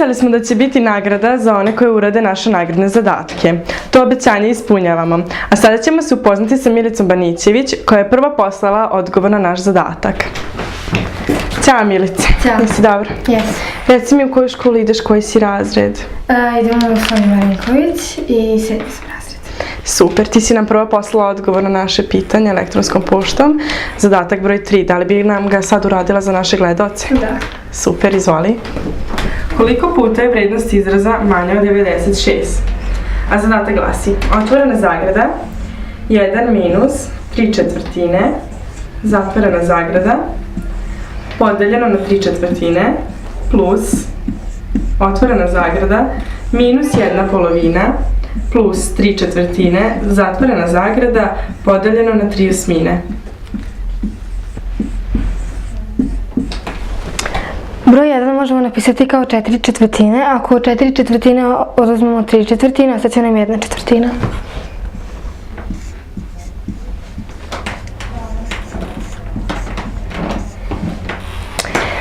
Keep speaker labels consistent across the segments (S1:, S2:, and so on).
S1: Obećali smo da će biti nagrada za one koje urade naše nagradne zadatke. To obećanje ispunjavamo. A sada ćemo se upoznati sa Milicom Banićević, koja je prva poslala odgovor na naš zadatak. Ćao Milice.
S2: Ćao.
S1: Jesi dobro?
S2: Jes.
S1: Reci mi u koju školu ideš, koji si razred?
S2: Idemo u Sonja Marinković i 7. sam razred.
S1: Super, ti si nam prvo poslala odgovor na naše pitanje elektronskom poštom. Zadatak broj 3, da li bi nam ga sad uradila za naše gledaoce?
S2: Da.
S1: Super, izvoli. Koliko puta je vrednost izraza manja od 96? A zadatak glasi, otvorena zagrada, 1 minus 3/4, zatvorena zagrada, podeljeno na 3/4, plus, otvorena zagrada, minus 1/2, plus 3/4, zatvorena zagrada, podeljeno na 3/8.
S2: Broj 1 možemo napisati kao 4/4. Ako 4/4 oduzmemo 3/4, ostaće nam 1/4.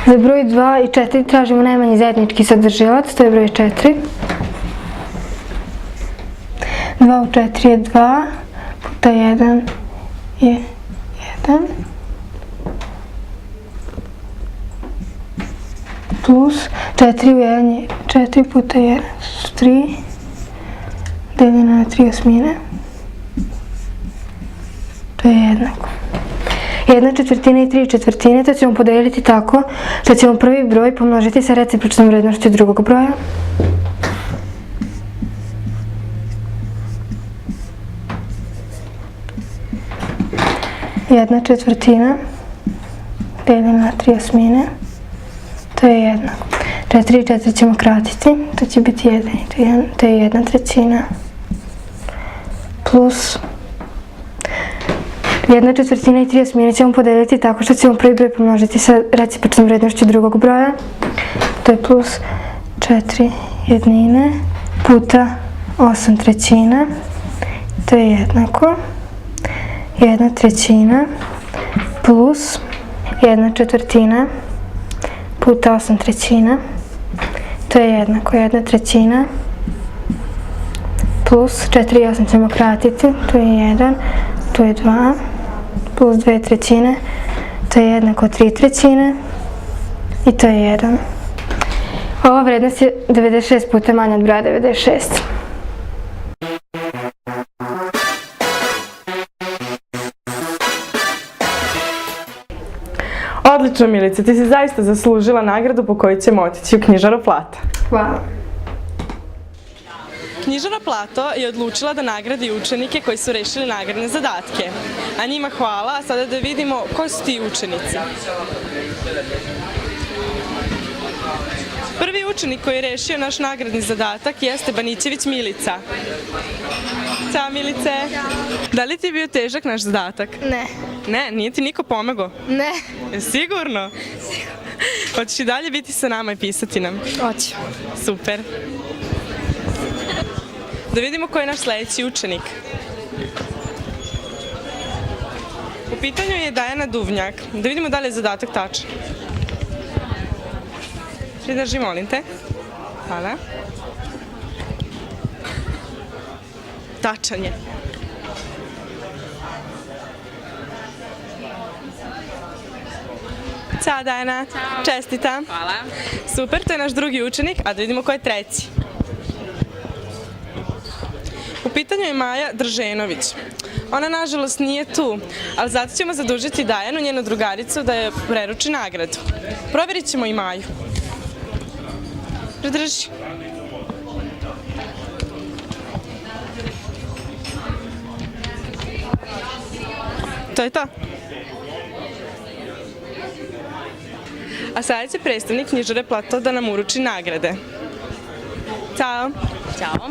S2: Za broj 2 i 4 tražimo najmanji zajednički sadržilac, to je broj 4. 2 u 4 je 2, puta 1 je 1. Plus 4 u 1 je 4 puta 1 su 3, deljeno na 3/8. To je jednako. 1/4 i 3/4, to ćemo podeliti tako što ćemo prvi broj pomnožiti sa recipročnom vrednošću drugog broja. Jedna četvrtina deljeno na 3/8, to je jednako. 4 i 4 ćemo kratiti, to će biti 1, to je 1/3, plus 1/4 i 3/8 ćemo podeliti tako što ćemo prvi broj pomnožiti sa recipročnom vrednošću drugog broja, to je plus 4 puta 8/3, to je jednako 1/3 plus 1/4 puta 8/3, to je jednako 1/3 plus 4 i 8 ćemo kratiti, to je 1, to je 2, plus 2/3, to je jednako 3/3 i to je 1. Ova vrednost je 96 puta manja od broja 96.
S1: Odlično Milice, ti si zaista zaslužila nagradu po kojoj ćemo otići u knjižaru Plata.
S2: Hvala.
S1: Knjižara Plato je odlučila da nagradi učenike koji su rešili nagradne zadatke. A njima hvala, a sada da vidimo koji su ti učenici. Prvi učenik koji je rešio naš nagradni zadatak jeste Banićević Milica. Ćao Milice. Da li ti je bio težak naš zadatak?
S2: Ne.
S1: Ne, nije ti niko pomagao?
S2: Ne.
S1: Sigurno? Hoćeš i dalje biti sa nama i pisati nam?
S2: Hoću.
S1: Super. Da vidimo ko je naš sledeći učenik. U pitanju je Dajana Duvnjak. Da vidimo da li je zadatak tačan. Pridrži, molim te. Hvala. Tačan je. Ćao Dajana.
S3: Ćao.
S1: Čestitam.
S3: Hvala.
S1: Super, to je naš drugi učenik, a da vidimo ko je treći. U pitanju je Maja Drženović. Ona nažalost nije tu, ali zato ćemo zadužiti Dajanu, njenu drugaricu, da je preruči nagradu. Proverit ćemo i Maju. Pridrži. To je to. A sada će predstavnik knjižare Plato da nam uruči nagrade. Ćao.
S3: Ćao.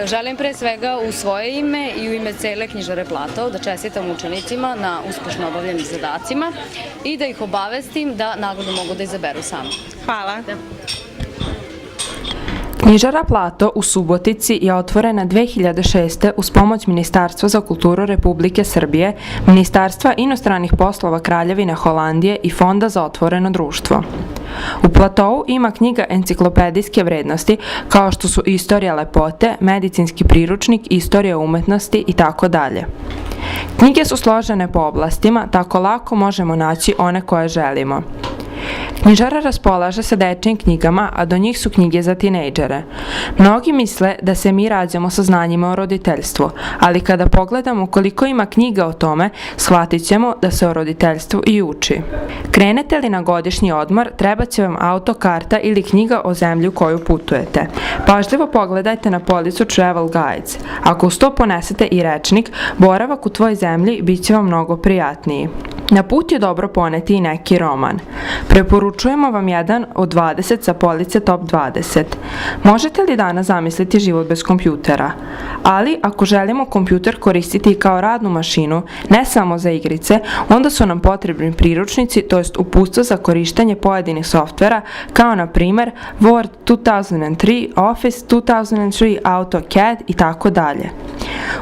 S3: Želim pre svega u svoje ime i u ime cele knjižare Plato da čestitam učenicima na uspešno obavljenim zadacima i da ih obavestim da nagradu mogu da izaberu sami.
S1: Hvala.
S4: Knjižara Plato u Subotici je otvorena 2006. uz pomoć Ministarstva za kulturu Republike Srbije, Ministarstva inostranih poslova Kraljevine Holandije i Fonda za otvoreno društvo. U Platou ima knjiga enciklopedijske vrednosti kao što su istorija lepote, medicinski priručnik, istorija umetnosti itd. Knjige su složene po oblastima, tako lako možemo naći one koje želimo. Knjižara raspolaže sa dečijim knjigama, a do njih su knjige za tinejdžere. Mnogi misle da se mi rađamo sa znanjima o roditeljstvu, ali kada pogledamo koliko ima knjiga o tome, shvatit ćemo da se o roditeljstvu i uči. Krenete li na godišnji odmor, treba će vam autokarta ili knjiga o zemlji u koju putujete. Pažljivo pogledajte na policu Travel Guides. Ako uz to ponesete i rečnik, boravak u tvoj zemlji bit će vam mnogo prijatniji. Na put je dobro poneti i neki roman. Preporučujemo vam jedan od 20 sa police Top 20. Možete li danas zamisliti život bez kompjutera? Ali, ako želimo kompjuter koristiti kao radnu mašinu, ne samo za igrice, onda su nam potrebni priručnici, to jest uputstva za korištenje pojedinih softvera, kao na primer Word 2003, Office 2003, AutoCAD i tako dalje.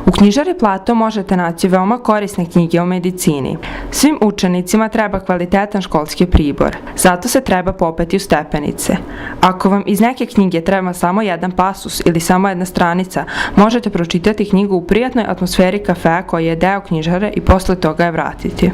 S4: U knjižari Plato možete naći veoma korisne knjige o medicini. Svim učenicima treba kvalitetan školski pribor, zato se treba popeti u stepenice. Ako vam iz neke knjige treba samo jedan pasus ili samo jedna stranica, možete pročitati knjigu u prijatnoj atmosferi kafea koji je deo knjižare i posle toga je vratiti.